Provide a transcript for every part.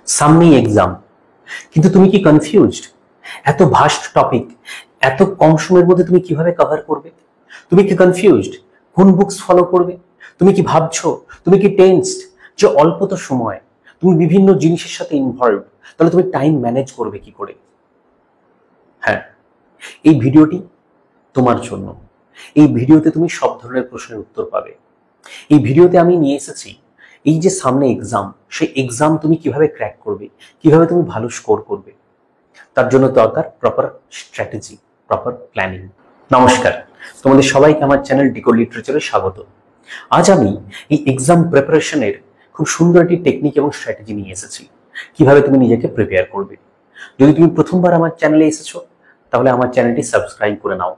সামনেই এক্সাম, কিন্তু তুমি কি কনফিউজড? এত ভাস্ট টপিক এত কম সময়ের মধ্যে তুমি কিভাবে কভার করবে? তুমি কি কনফিউজড কোন বুকস ফলো করবে? তুমি কি ভাবছো, তুমি কি টেন্সড যে অল্প তো সময়, তুমি বিভিন্ন জিনিসের সাথে ইনভলভ, তাহলে তুমি টাইম ম্যানেজ করবে কি করে? হ্যাঁ, এই ভিডিওটি তোমার জন্য। এই ভিডিওতে তুমি সব ধরনের প্রশ্নের উত্তর পাবে। এই ভিডিওতে আমি নিয়ে এসেছি এই যে সামনে এক্সাম, সেই এক্সাম তুমি কিভাবে ক্র্যাক করবে, কিভাবে তুমি ভালো স্কোর করবে, তার জন্য দরকার প্রপার স্ট্র্যাটেজি, প্রপার প্ল্যানিং। নমস্কার, তোমাদের সবাইকে আমার চ্যানেল ডিকোড লিটারেচারে স্বাগত। আজ আমি এই এক্সাম প্রিপারেশনের খুব সুন্দর একটি টেকনিক এবং স্ট্র্যাটেজি নিয়ে এসেছি, কিভাবে তুমি নিজেকে প্রিপেয়ার করবে। যদি তুমি প্রথমবার আমার চ্যানেলে এসেছো, তাহলে আমার চ্যানেলটি সাবস্ক্রাইব করে নাও,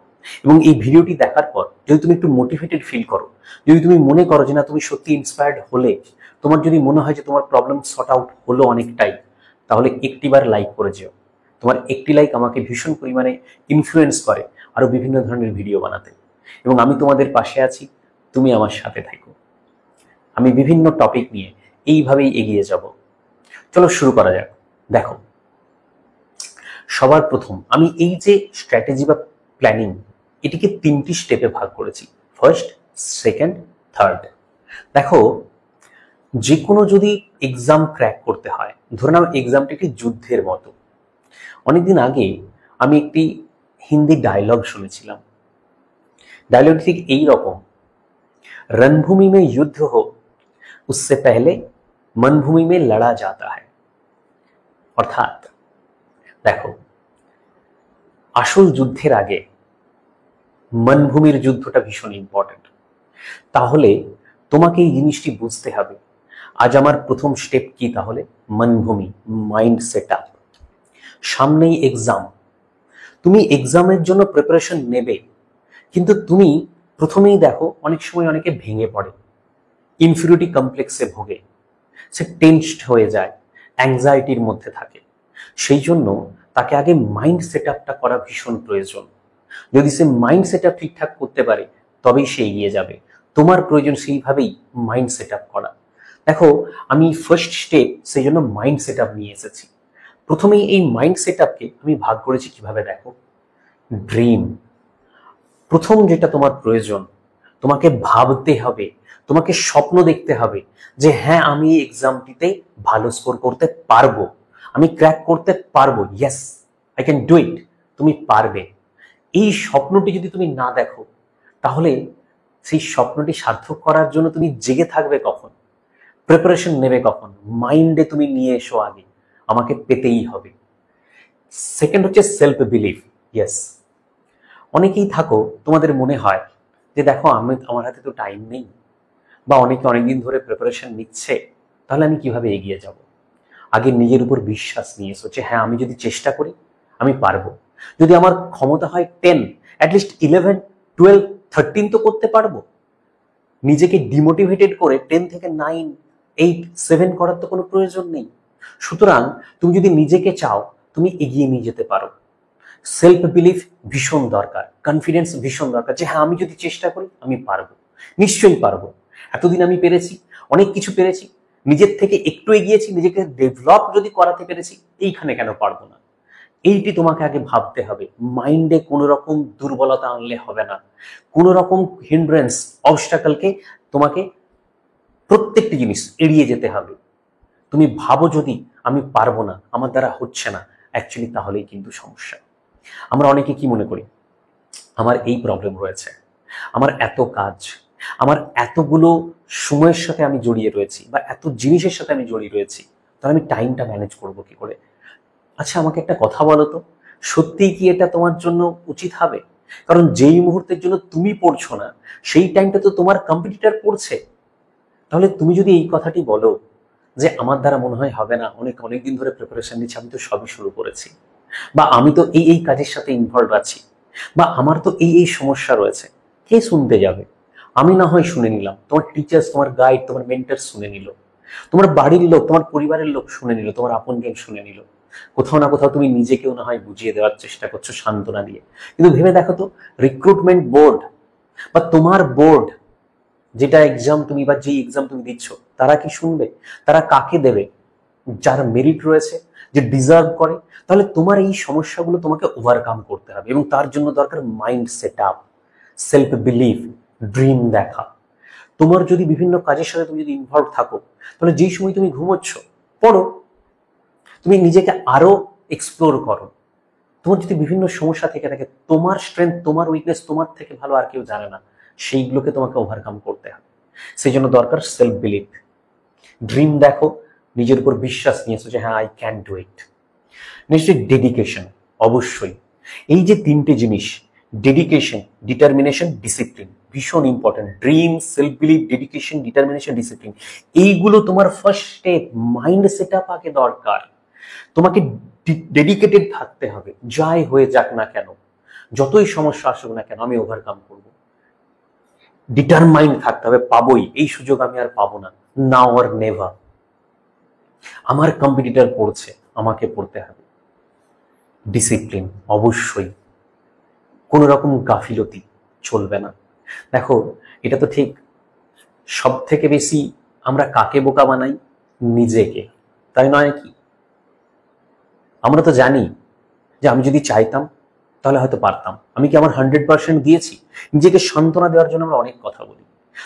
এবং এই ভিডিওটি দেখার পর যদি তুমি একটু মোটিভেটেড ফিল করো, যদি তুমি মনে করো যে না তুমি সত্যি ইন্সপায়ার্ড হলে, তোমার যদি মনে হয় যে তোমার প্রবলেম সর্ট আউট হলো অনেকটাই, তাহলে একটিবার লাইক করে যেও। তোমার একটি লাইক আমাকে ভীষণ পরিমাণে ইনফ্লুয়েন্স করে আরো বিভিন্ন ধরনের ভিডিও বানাতে, এবং আমি তোমাদের পাশে আছি, তুমি আমার সাথে থাকো। আমি বিভিন্ন টপিক নিয়ে এইভাবেই এগিয়ে যাব। চলো শুরু করা যাক। দেখো, সবার প্রথম আমি এই যে স্ট্র্যাটেজি বা প্ল্যানিং, এটিকে 3টি স্টেপে ভাগ করেছি, ফার্স্ট, সেকেন্ড, থার্ড। দেখো, যে কোনো যদি এক্সাম ক্র্যাক করতে হয়, ধরে নাও এক্সামটি একটি যুদ্ধের মতো। অনেকদিন আগে আমি একটি হিন্দি ডায়লগ শুনেছিলাম। ডায়লগটি ঠিক এইরকম, রণভূমি में युद्ध हो उससे पहले मनभूमि में लड़ा जाता है। অর্থাৎ দেখো, আসল যুদ্ধের আগে মনভূমির যুদ্ধটা ভীষণ ইম্পর্টেন্ট। তাহলে তোমাকে এই জিনিসটি বুঝতে হবে। আজ আমার প্রথম স্টেপ কি? তাহলে মনভূমি, মাইন্ড সেট আপ। সামনেই এক্সাম, তুমি এক্সামের জন্য প্রিপারেশন নেবে, কিন্তু তুমি প্রথমেই দেখো অনেক সময় অনেকে ভেঙে পড়ে, ইনফিরিয়রিটি কমপ্লেক্সে ভোগে, সে টেনসড হয়ে যায়, অ্যাংজাইটির মধ্যে থাকে। সেই জন্য তাকে আগে মাইন্ড সেট আপটা করা ভীষণ প্রয়োজন। যদি সে মাইন্ড সেট আপ ঠিকঠাক করতে পারে, তবেই সে এগিয়ে যাবে। তোমার প্রয়োজন সেইভাবেই মাইন্ড সেট আপ করা। দেখো, আমি ফার্স্ট স্টেপ সেই জন্য মাইন্ড সেট আপ নিয়ে এসেছি। প্রথমেই এই মাইন্ড সেট আপকে আমি ভাগ করেছি কিভাবে, দেখো। ড্রিম, প্রথম যেটা তোমার প্রয়োজন, তোমাকে ভাবতে হবে, তোমাকে স্বপ্ন দেখতে হবে যে হ্যাঁ, আমি এই এক্সামটিতে ভালো স্কোর করতে পারবো, আমি ক্র্যাক করতে পারবো, yes I can do it. তুমি পারবে। এই স্বপ্নটি যদি তুমি না দেখো, তাহলে সেই স্বপ্নটি সার্থক করার জন্য তুমি জেগে থাকবে কখন, প্রিপারেশন নেবে কখন? মাইন্ডে তুমি নিয়ে এসো আগে, আমাকে পেতেই হবে। সেকেন্ড হচ্ছে সেলফ বিলিভ। ইয়েস, অনেকেই থাকো তোমাদের মনে হয় যে দেখো, আমার হাতে তো টাইম নেই, বা অনেকে অনেকদিন ধরে প্রিপারেশন নিচ্ছে, তাহলে আমি কিভাবে এগিয়ে যাব? আগে নিজের উপর বিশ্বাস নিয়ে এসো যে হ্যাঁ, আমি যদি চেষ্টা করি আমি পারবো। যদি আমার ক্ষমতা হয় 10, অ্যাটলিস্ট 11, 12, 13 তো করতে পারবো। নিজেকে ডিমোটিভেটেড করে 10 থেকে 9, 8, 7 করার তো কোনো প্রয়োজন নেই। সুতরাং তুমি যদি নিজেকে চাও, তুমি এগিয়ে নিয়ে যেতে পারো। সেলফ বিলিফ ভীষণ দরকার, কনফিডেন্স ভীষণ দরকার যে হ্যাঁ, আমি যদি চেষ্টা করি আমি পারবো, নিশ্চয়ই পারবো। এতদিন আমি পেরেছি, অনেক কিছু পেরেছি, নিজের থেকে একটু এগিয়েছি, নিজেকে ডেভেলপ যদি করাতে পেরেছি, এইখানে কেন পারবো না? এইটি তোমাকে আগে ভাবতে হবে। মাইন্ডে কোনো রকম দুর্বলতা আনলে হবে না, কোনো রকম হিন্ড্রেন্স, অবস্টাকলকে তোমাকে প্রত্যেকটি জিনিস এড়িয়ে যেতে হবে। তুমি ভাবো যদি আমি পারবো না, আমার দ্বারা হচ্ছে না, অ্যাকচুয়ালি তাহলেই কিন্তু সমস্যা। আমরা অনেকে কি মনে করি, আমার এই প্রবলেম রয়েছে, আমার এত কাজ, আমার এতগুলো সময়ের সাথে আমি জড়িয়ে রয়েছি, বা এত জিনিসের সাথে আমি জড়িয়ে রয়েছি, তাহলে আমি টাইমটা ম্যানেজ করবো কি করে? আচ্ছা, আমাকে একটা কথা বলো তো, সত্যিই কি এটা তোমার জন্য উচিত হবে? কারণ যেই মুহূর্তের জন্য তুমি পড়ছো না, সেই টাইমটা তো তোমার কম্পিটিটর পড়ছে। তাহলে তুমি যদি এই কথাটি বলো যে আমার দ্বারা মনে হয় হবে না, অনেক দিন ধরে প্রিপারেশন নিচ্ছি, আমি তো সবই শুরু করেছি, বা আমি তো এই কাজের সাথে ইনভলভ আছি, বা আমার তো এই সমস্যা রয়েছে, কে শুনতে যাবে? আমি না হয় শুনে নিলাম, তোমার টিচার্স, তোমার গাইড, তোমার মেন্টর শুনে নিল, তোমার বাড়ির লোক, তোমার পরিবারের লোক শুনে নিল, তোমার আপনজন শুনে নিল। কোথাও না কোথাও তুমি নিজেকেও না হয় বুঝিয়ে দেওয়ার চেষ্টা করছো সান্ত্বনা দিয়ে। কিন্তু ভেবে দেখো তো, রিক্রুটমেন্ট বোর্ড বা তোমার বোর্ড, যেটা এক্সাম তুমি বা যেই এক্সাম তুমি দিচ্ছ, তারা কি শুনবে? তারা কাকে দেবে? যার মেরিট রয়েছে, যে ডিজার্ভ করে, তাহলে তোমার এই সমস্যাগুলো তোমাকে ওভারকাম করতে হবে এবং তার জন্য দরকার mind set up, self belief, dream দেখা। তোমার যদি বিভিন্ন কাজের সাথে তুমি যদি ইনভলভ থাকো, তাহলে যেই সময় তুমি ঘুমোচ্ছ পড়ো, তুমি নিজেকে আরো এক্সপ্লোর করো। তোমার যদি বিভিন্ন সমস্যা থেকে থাকে, তোমার স্ট্রেংথ, তোমার উইকনেস তোমার থেকে ভালো আর কেউ জানে না, সেইগুলোকে তোমাকে ওভারকাম করতে হবে। সেই জন্য দরকার সেলফ বিলিফ, ড্রিম দেখো, নিজের উপর বিশ্বাস নিয়েছো যে হ্যাঁ আই ক্যান ডু ইট। নিশ্চয়ই ডেডিকেশন, অবশ্যই এই যে তিনটে জিনিস, ডেডিকেশন, ডিটারমিনেশন, ডিসিপ্লিন, ভীষণ important. Dream, self belief, dedication, determination, discipline, এইগুলো তোমার first step. Mind set up আগে দরকার। তোমাকে ডেডিকেটেড থাকতে হবে, যাই হয়ে যাক না কেন, যতই সমস্যা আসুক না কেন আমি ওভারকাম করব। ডিটারমাইন্ড থাকতে হবে, পাবোই, এই সুযোগ আমি আর পাবো না, নাও আর নেভার। আমার কম্পিটিটর পড়ছে, আমাকে পড়তে হবে। ডিসিপ্লিন, অবশ্যই কোন রকম গাফিলতি চলবে না। দেখো, এটা তো ঠিক, সব থেকে বেশি আমরা কাকে বোকা বানাই? নিজেকে, তাই নয় কি? আমরা তো জানি যে আমি যদি চাইতাম তাহলে হয়তো পারতাম। আমি কি আমার 100% দিয়েছি? নিজেকে সান্ত্বনা দেওয়ার জন্য আমরা অনেক কথা বলি।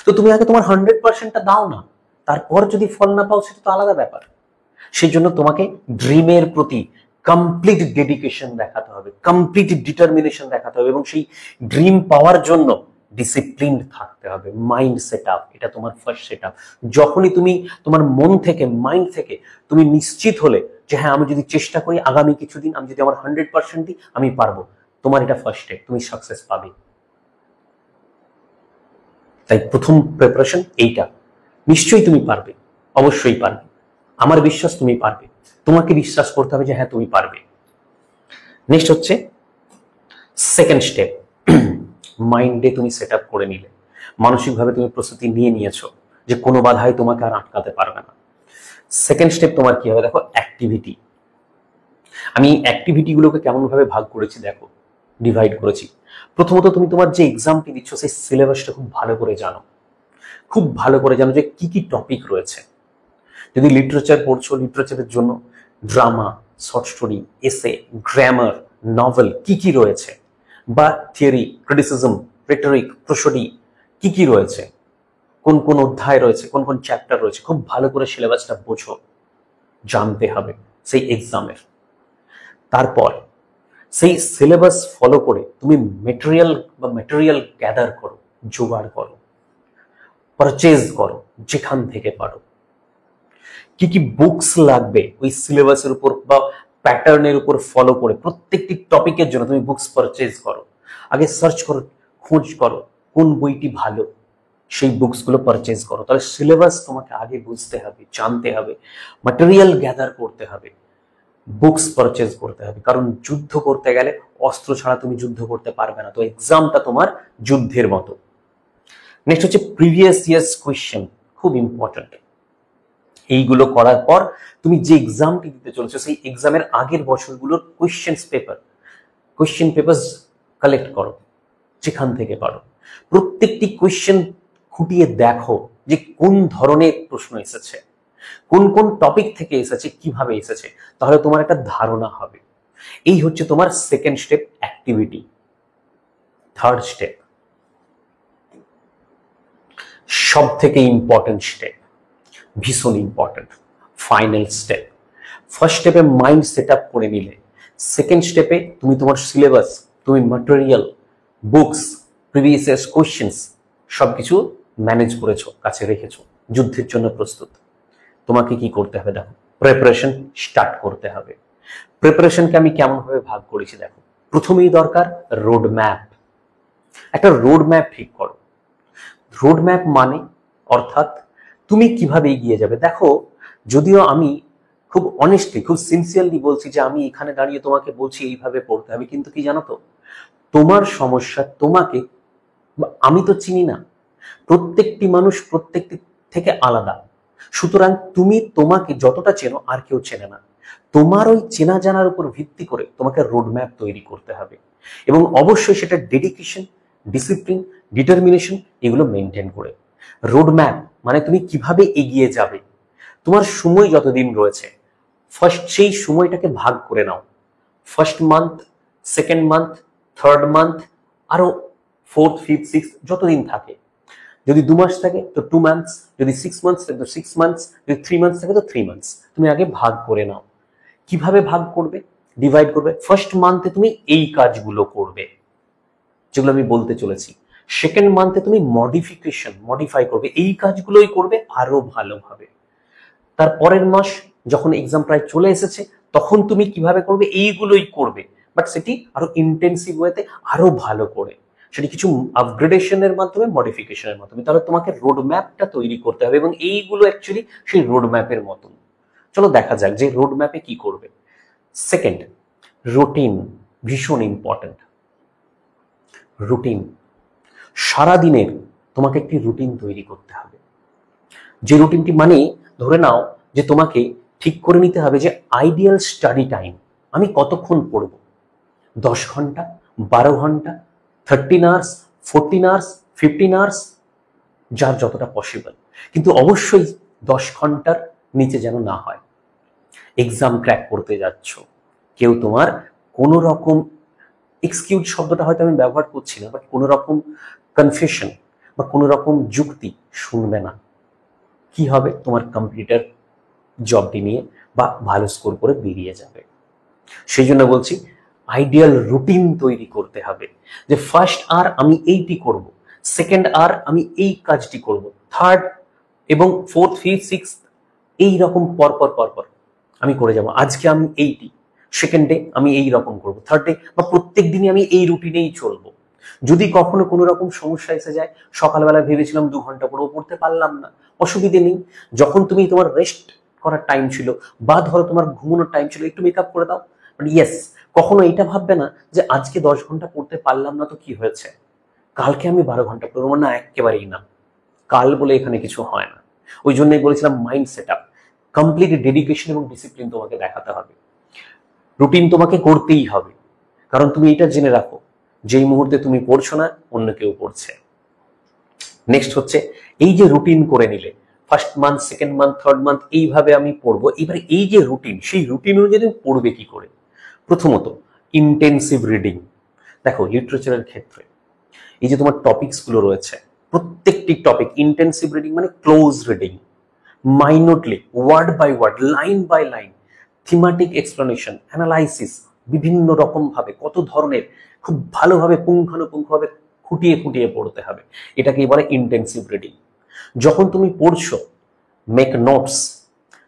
তো তুমি আগে তোমার 100%টা দাও না, তারপর যদি ফল না পাও সেটা তো আলাদা ব্যাপার। সেই জন্য তোমাকে ড্রিমের প্রতি কমপ্লিট ডেডিকেশন দেখাতে হবে, কমপ্লিট ডিটারমিনেশন দেখাতে হবে এবং সেই ড্রিম পাওয়ার জন্য ডিসিপ্লিন থাকতে হবে। মাইন্ড সেট আপ, এটা তোমার ফার্স্ট সেট আপ। যখনই তুমি তোমার মন থেকে, মাইন্ড থেকে তুমি নিশ্চিত হলে যে হ্যাঁ আমি যদি চেষ্টা করি আগামী কিছুদিন, আমি যদি আমার 100% দিই আমি পারবো, তোমার এটা ফার্স্ট স্টেপ, তুমি সাকসেস পাবে। তাই প্রথম প্রিপারেশন এইটা, নিশ্চয়ই তুমি পারবে, অবশ্যই পারবে, আমার বিশ্বাস তুমি পারবে। তোমাকে বিশ্বাস করতে হবে যে হ্যাঁ তুমি পারবে। নেক্সট হচ্ছে সেকেন্ড স্টেপ, মাইন্ডে তুমি সেট আপ করে নিলে, মানসিকভাবে তুমি প্রস্তুতি নিয়ে নিয়েছো যে কোনো বাধাই তোমাকে আর আটকাতে পারবে না। সেকেন্ড স্টেপ তোমার কি হবে? দেখো, অ্যাক্টিভিটি। আমি অ্যাক্টিভিটিগুলোকে কেমন ভাবে ভাগ করেছি দেখো, ডিভাইড করেছি। প্রথমত তুমি তোমার যে এক্সামটি দিচ্ছ সেই সিলেবাসটা খুব ভালো করে জানো, খুব ভালো করে জানো যে কি কি টপিক রয়েছে। যদি লিটারেচার পড়ছো, লিটারেচারের জন্য ড্রামা, শর্ট স্টোরি, এসে, গ্রামার, নভেল কি কি রয়েছে, বা থিওরি, ক্রিটিসিজম, রেটরিক, প্রোসোডি কি কি রয়েছে, কোন কোন অধ্যায় রয়েছে, কোন কোন চ্যাপ্টার রয়েছে, খুব ভালো করে সিলেবাসটা বোঝো, জানতে হবে সেই এক্সামের। তারপর সেই সিলেবাস ফলো করে তুমি মেটেরিয়াল গ্যাদার করো, জোগাড় করো, পারচেজ করো যেখান থেকে পারো। কি কি বুকস লাগবে ওই সিলেবাসের উপর বা প্যাটার্নের উপর ফলো করে প্রত্যেকটি টপিকের জন্য তুমি বুকস পারচেজ করো। আগে সার্চ করো, খোঁজ করো কোন বইটি ভালো, সেই বুকসগুলো পারচেজ করো। তাহলে সিলেবাস তোমাকে আগে বুঝতে হবে, জানতে হবে, ম্যাটেরিয়াল গ্যাদার করতে হবে, বুকস পারচেজ করতে হবে। কারণ যুদ্ধ করতে গেলে অস্ত্র ছাড়া তুমি যুদ্ধ করতে পারবে না। তো এক্সামটা তোমার যুদ্ধের মতো। নেক্সট হচ্ছে প্রিভিয়াস ইয়ার্স কোয়েশ্চেন, খুব ইম্পর্টেন্ট। এইগুলো করার পর তুমি যে এক্সামটি দিতে চলেছো সেই এক্সামের আগের বছরগুলোর কোয়েশ্চেন পেপার কালেক্ট করো যেখান থেকে পারো। প্রত্যেকটি কোয়েশ্চেন খুঁটিয়ে দেখো যে কোন ধরনের প্রশ্ন এসেছে, কোন কোন টপিক থেকে এসেছে, কিভাবে এসেছে, তাহলে তোমার একটা ধারণা হবে। এই হচ্ছে তোমার second step, activity. Third step, সব থেকে ইম্পর্টেন্ট স্টেপ, ভীষণ ইম্পর্টেন্ট, ফাইনাল স্টেপ। ফার্স্ট স্টেপে মাইন্ড সেট আপ করে নিলে, সেকেন্ড স্টেপে তুমি তোমার সিলেবাস, তুমি material, books, previous years questions সবকিছু ম্যানেজ করেছো, কাছে রেখেছো, যুদ্ধের জন্য প্রস্তুত। তোমাকে কি করতে হবে দেখো, প্রিপারেশন স্টার্ট করতে হবে। প্রিপারেশনকে আমি কেমন ভাবে ভাগ করেছি দেখো, প্রথমেই দরকার রোড ম্যাপ। একটা রোড ম্যাপ ঠিক করো। রোড ম্যাপ মানে অর্থাৎ তুমি কিভাবে এগিয়ে যাবে। দেখো, যদিও আমি খুব অনেস্টলি, খুব সিনসিয়ারলি বলছি যে আমি এখানে দাঁড়িয়ে তোমাকে বলছি এইভাবে পড়তে হবে, কিন্তু কি জানো তো, তোমার সমস্যা তোমাকে, আমি তো চিনি না, প্রত্যেকটি মানুষ প্রত্যেকটি থেকে আলাদা। সুতরাং তুমি তোমাকে যতটা চেনো আর কেউ চেনে না। তোমার ওই চেনা জানার উপর ভিত্তি করে তোমাকে রোড ম্যাপ তৈরি করতে হবে এবং অবশ্যই সেটা ডেডিকেশন, ডিসিপ্লিন, ডিটারমিনেশন এগুলো মেনটেন করে। রোড ম্যাপ মানে তুমি কিভাবে এগিয়ে যাবে, তোমার সময় যতদিন রয়েছে ফার্স্ট সেই সময়টাকে ভাগ করে নাও, first month, second month, third month, আরো ফোর্থ, ফিফথ, সিক্স যতদিন থাকে। যদি 2 মাস থাকে তো 2 মান্থস, যদি 6 মান্থস থাকে তো 6 মান্থস, যদি 3 মান্থস থাকে তো 3 মান্থস। তুমি আগে ভাগ করে নাও। কিভাবে ভাগ করবে? ডিভাইড করবে। ফার্স্ট মান্থে তুমি এই কাজগুলো করবে যেগুলো আমি বলতে চলেছি। সেকেন্ড মান্থে তুমি মডিফাই করবে, এই কাজগুলোই করবে আরো ভালোভাবে। তার পরের মাস যখন এক্সাম প্রায় চলে এসেছে তখন তুমি কিভাবে করবে? এইগুলোই করবে, বাট সেটি আরো ইন্টেন্সিভ ওয়েতে, আরো ভালো করে, সেটি কিছু আপগ্রেডেশনের মাধ্যমে, মডিফিকেশনের মাধ্যমে। তাহলে তোমাকে রোড ম্যাপটা তৈরি করতে হবে এবং এইগুলো অ্যাকচুয়ালি সেই রোড ম্যাপের মতন। চলো দেখা যাক যে রোড ম্যাপে কি করবে। সেকেন্ড, রুটিন ভীষণ ইম্পর্টেন্ট। রুটিন, সারাদিনের তোমাকে একটি রুটিন তৈরি করতে হবে। যে রুটিনটি মানে ধরে নাও যে তোমাকে ঠিক করে নিতে হবে যে আইডিয়াল স্টাডি টাইম আমি কতক্ষণ পড়ব। 10 ঘন্টা, 12 ঘন্টা, 13 আওয়ার্স, 14 আওয়ার্স, 15 আওয়ার্স, যার যতটা পসিবল, কিন্তু অবশ্যই 10 ঘন্টার নিচে যেন না হয়। এক্সাম ক্র্যাক করতে যাচ্ছ, কেউ তোমার কোনো রকম এক্সকিউজ শব্দটা হয়তো আমি ব্যবহার করছি না, বাট কোনো রকম কনফেশন বা কোনো রকম যুক্তি শুনবে না। কি হবে? তোমার কম্পিউটার জবটি নিয়ে বা ভালো স্কোর করে বেরিয়ে যাবে। সেই জন্য বলছি আইডিয়াল রুটিন তৈরি করতে হবে যে ফার্স্ট আওয়ার আমি এইটি করব, সেকেন্ড আওয়ার আমি এই কাজটি করব, থার্ড এবং ফোর্থ, ফিফথ, সিক্স এই রকম পরপর পরপর আমি করে যাব। আজকে আমি এইটি, সেকেন্ড ডে আমি এই রকম করব, থার্ড ডে বা প্রত্যেক দিনই আমি এই রুটিনেই চলবো। যদি কখনো কোনো রকম সমস্যা এসে যায়, সকালবেলা ভেবেছিলাম 2 ঘন্টা পড়বো, পড়তে পারলাম না, অসুবিধে নেই। যখন তুমি তোমার রেস্ট করার টাইম ছিল বা ধরো তোমার ঘুমানোর টাইম ছিল, একটু মেকআপ করে দাও। বাট ইয়েস, কখনো এটা ভাববে না যে আজকে 10 ঘন্টা পড়তে পারলাম না তো কি হয়েছে, কালকে আমি 12 ঘন্টা পড়বো না, একেবারেই না। কাল বলে এখানে কিছু হয় না। ওই জন্যই বলেছিলাম mind set up, complete dedication এবং ডিসিপ্লিন তোমাকে দেখাতে হবে। রুটিন তোমাকে করতেই হবে, কারণ তুমি এটা জেনে রাখো যেই মুহূর্তে তুমি পড়ছো না অন্য কেউ পড়ছে। নেক্সট হচ্ছে এই যে রুটিন করে নিলে, first month, second month, third month এইভাবে আমি পড়বো। এবারে এই যে রুটিন, সেই রুটিন অনুযায়ী পড়বে কি করে? প্রথমত ইন্টেন্সিভ রিডিং। দেখো লিটারেচারের ক্ষেত্রে এই যে তোমার টপিকস গুলো রয়েছে, প্রত্যেকটি টপিক ইন্টেন্সিভ রিডিং মানে close reading, minutely, word by word, line by line, thematic explanation, analysis, বিভিন্ন রকম ভাবে, কত ধরনের, খুব ভালোভাবে পুঙ্খানুপুঙ্খভাবে খুঁটিয়ে খুঁটিয়ে পড়তে হবে। এটাকে বলে ইন্টেন্সিভ রিডিং। যখন তুমি পড়ছো, মেক নোটস,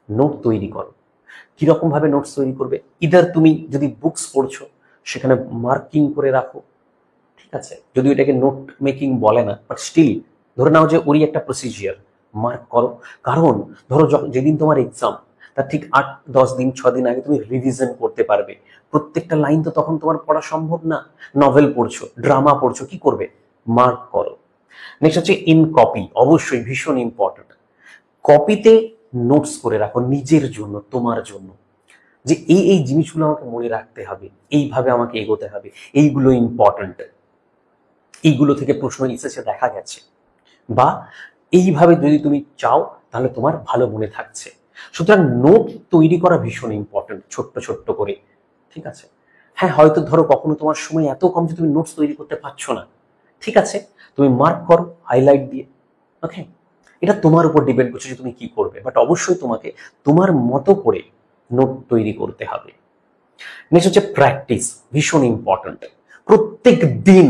নোট তৈরি করো। কিরকম ভাবে নোটস তৈরি করবে? ইদার তুমি যদি বুকস পড়ছো সেখানে মার্কিং করে রাখো, ঠিক আছে, যদিও এটাকে নোট মেকিং বলে না, বাট স্টিল ধরে নাও যে ওরই একটা প্রসিজিয়ার, মার্ক করো। কারণ ধরো যেদিন তোমার এক্সাম তার ঠিক 8-10 দিন, 6 দিন আগে তুমি রিভিশন করতে পারবে। প্রত্যেকটা লাইন তো তখন তোমার পড়া সম্ভব না। নভেল পড়ছো, ড্রামা পড়ছো, কি করবে? মার্ক করো। নেক্সট হচ্ছে ইন কপি, অবশ্যই ভীষণ ইম্পর্টেন্ট। কপিতে নোটস করে রাখো নিজের জন্য, তোমার জন্য, যে এই এই জিনিসগুলো আমাকে মনে রাখতে হবে, এইভাবে আমাকে এগোতে হবে, এইগুলো ইম্পর্টেন্ট, এইগুলো থেকে প্রশ্ন এসেছে দেখা গেছে, বা এইভাবে যদি তুমি চাও তাহলে তোমার ভালো মনে থাকছে। সুতরাং নোট তৈরি করা ভীষণ ইম্পর্টেন্ট, ছোট্ট ছোট্ট করে, ঠিক আছে। হ্যাঁ, হয়তো ধরো কখনো তোমার সময় এত কম যে তুমি নোটস তৈরি করতে পারছো না, ঠিক আছে, তুমি মার্ক করো হাইলাইট দিয়ে, ওকে। এটা তোমার উপর ডিপেন্ড করছে যে তুমি কি করবে, বাট অবশ্যই তোমাকে তোমার মতো করে নোট তৈরি করতে হবে। নেক্সট হচ্ছে প্র্যাকটিস, ভীষণ ইম্পর্টেন্ট। প্রত্যেক দিন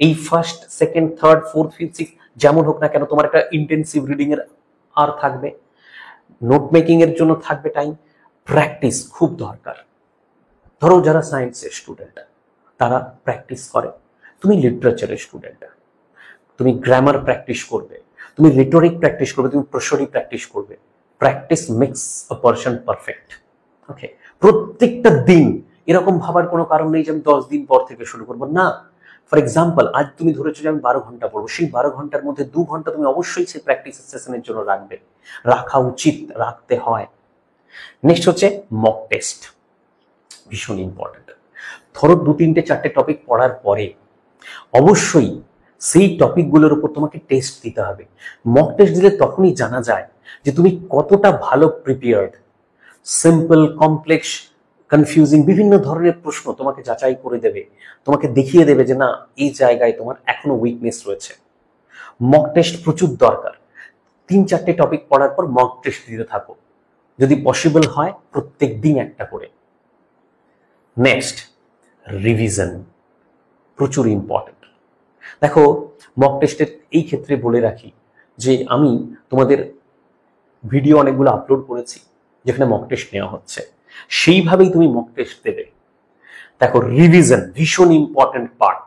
এই first, second, third, fourth, fifth, six যেমন হোক না কেন, তোমার একটা ইন্টেন্সিভ রিডিং এর আর থাকবে, নোট মেকিং এর জন্য থাকবে টাইম। প্র্যাকটিস খুব দরকার। ধরো যারা সায়েন্সের স্টুডেন্ট তারা প্র্যাকটিস করে, তুমি লিটারেচারের স্টুডেন্ট, তুমি গ্রামার প্র্যাকটিস করবে, তুমি রিটোরিক প্র্যাকটিস করবে, তুমি প্রসরি প্র্যাকটিস করবে। Practice makes a person perfect, okay. প্রত্যেকটা দিন এরকম ভাবার কোনো কারণ নেই যে আমি 10 দিন পর থেকে শুরু করবো, না। ফর এক্সাম্পল, আজ তুমি ধরেছো যে আমি 12 ঘন্টা পড়বো, সেই 12 ঘন্টার মধ্যে 2 ঘন্টা তুমি অবশ্যই সেই প্র্যাকটিস সেশনের জন্য রাখবে, রাখা উচিত, রাখতে হয়। নেক্সট হচ্ছে মক টেস্ট, ভীষণ ইম্পর্টেন্ট। ধরো 2-3-4টে টপিক পড়ার পরে অবশ্যই সেই টপিকগুলোর উপর তোমাকে টেস্ট দিতে হবে। মক টেস্ট দিলে তখনই জানা যায় যে তুমি কতটা ভালো প্রিপেয়ার্ড। সিম্পল, কমপ্লেক্স, কনফিউজিং বিভিন্ন ধরনের প্রশ্ন তোমাকে যাচাই করে দেবে, তোমাকে দেখিয়ে দেবে যে না, এই জায়গায় তোমার এখনো উইকনেস রয়েছে। মক টেস্ট প্রচুর দরকার। 3-4টে টপিক পড়ার পর মক টেস্ট দিতে থাকো, যদি পসিবল হয় প্রত্যেক দিন একটা করে। নেক্সট, রিভিশন প্রচুর ইম্পর্টেন্ট। দেখো, মক টেস্টের এই ক্ষেত্রে বলে রাখি যে আমি তোমাদের ভিডিও অনেকগুলো আপলোড করেছি যেখানে মক টেস্ট নেওয়া হচ্ছে, সেইভাবেই তুমি মক টেস্ট দেবে। দেখো, রিভিশন ভীষণ ইম্পর্টেন্ট পার্ট।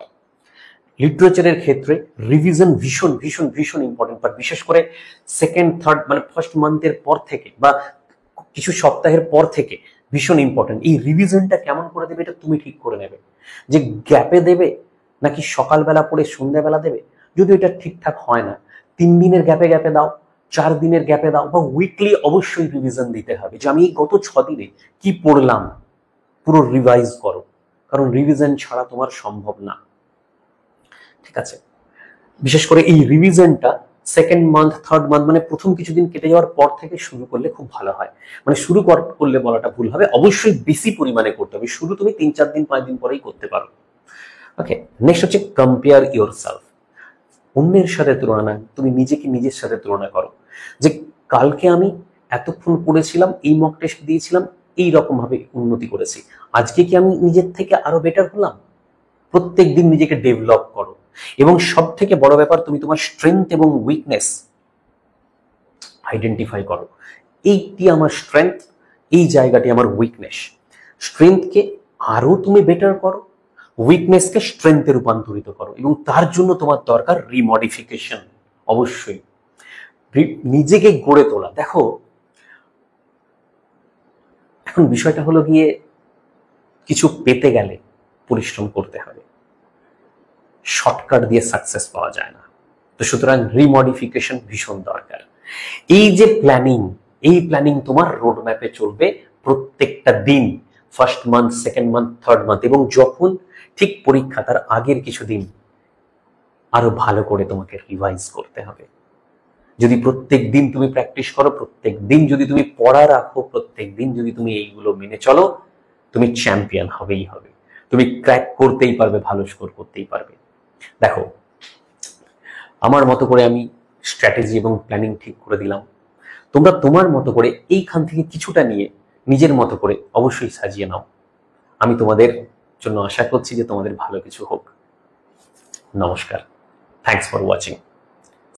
লিটারেচারের ক্ষেত্রে রিভিশন ভীষণ ভীষণ ভীষণ ইম্পর্টেন্ট পার্ট, বিশেষ করে সেকেন্ড, থার্ড মানে ফার্স্ট মান্থের পর থেকে বা কিছু সপ্তাহের পর থেকে ভীষণ ইম্পর্টেন্ট। এই রিভিশনটা কেমন করে দেবে এটা তুমি ঠিক করে নেবে, যে গ্যাপে দেবে নাকি সকালবেলা পড়ে সন্ধ্যাবেলা দেবে। যদি এটা ঠিকঠাক হয় না, 3 দিনের গ্যাপে গ্যাপে দাও, 4 দিনের গ্যাপে দাও, বা উইকলি অবশ্যই রিভিশন দিতে হবে যে আমি এই গত 6 দিনে কি পড়লাম, পুরো রিভাইজ করো, কারণ রিভিশন ছাড়া তোমার সম্ভব না। ঠিক আছে, বিশেষ করে এই রিভিশনটা সেকেন্ড মান্থ, থার্ড মান্থ মানে প্রথম কিছুদিন কেটে যাওয়ার পর থেকে শুরু করলে খুব ভালো হয়। মানে শুরু করলে বলাটা ভুল হবে, অবশ্যই বেশি পরিমাণে করতে হবে। শুরু তুমি 3-4 দিন 5 দিন পরেই করতে পারো। ওকে, নেক্সট হচ্ছে কম্পেয়ার ইয়োরসেলফ। অন্যের সাথে তুলনা না, তুমি নিজেকে নিজের সাথে তুলনা করো, যে কালকে আমি এতক্ষণ পড়েছিলাম, এই মক টেস্ট দিয়েছিলাম, এই রকম ভাবে উন্নতি করেছি, আজকে কি আমি নিজের থেকে আরো বেটার হলাম? প্রত্যেক দিন নিজেকে ডেভেলপ করো। এবং সব থেকে বড় ব্যাপার, তুমি তোমার স্ট্রেংথ এবং উইকনেস আইডেন্টিফাই করো। এইটি আমার স্ট্রেংথ, এই জায়গাটি আমার উইকনেস। স্ট্রেংথকে আরো তুমি বেটার করো, উইকনেসকে স্ট্রেংথে রূপান্তরিত করো, এবং তার জন্য তোমার দরকার রিমডিফিকেশন। অবশ্যই নিজেকে গড়ে তোলা। দেখো, এখন বিষয়টা হলো গিয়ে কিছু পেতে গেলে পরিশ্রম করতে হবে, শর্টকাট দিয়ে সাকসেস পাওয়া যায় না। তো সুতরাং রিমডিফিকেশন ভীষণ দরকার। এই যে প্ল্যানিং, এই প্ল্যানিং তোমার রোড ম্যাপে চলবে প্রত্যেকটা দিন, first month, second month, third month, এবং যখন ঠিক পরীক্ষা তার আগের কিছুদিন আরো ভালো করে তোমাকে রিভাইজ করতে হবে। যদি প্রত্যেক দিন তুমি প্র্যাকটিস করো, প্রত্যেক দিন যদি তুমি পড়া রাখো, প্রত্যেক দিন যদি তুমি এইগুলো মেনে চলো, তুমি চ্যাম্পিয়ন হবেই হবে। তুমি ক্র্যাক করতেই পারবে, ভালো স্কোর করতেই পারবে। দেখো, আমার মতো করে আমি স্ট্র্যাটেজি এবং প্ল্যানিং ঠিক করে দিলাম, তোমরা তোমার মতো করে এইখান থেকে কিছুটা নিয়ে নিজের মতো করে অবশ্যই সাজিয়ে নাও। আমি তোমাদের জন্য আশা করছি যে তোমাদের ভালো কিছু হোক। নমস্কার, থ্যাঙ্কস ফর ওয়াচিং।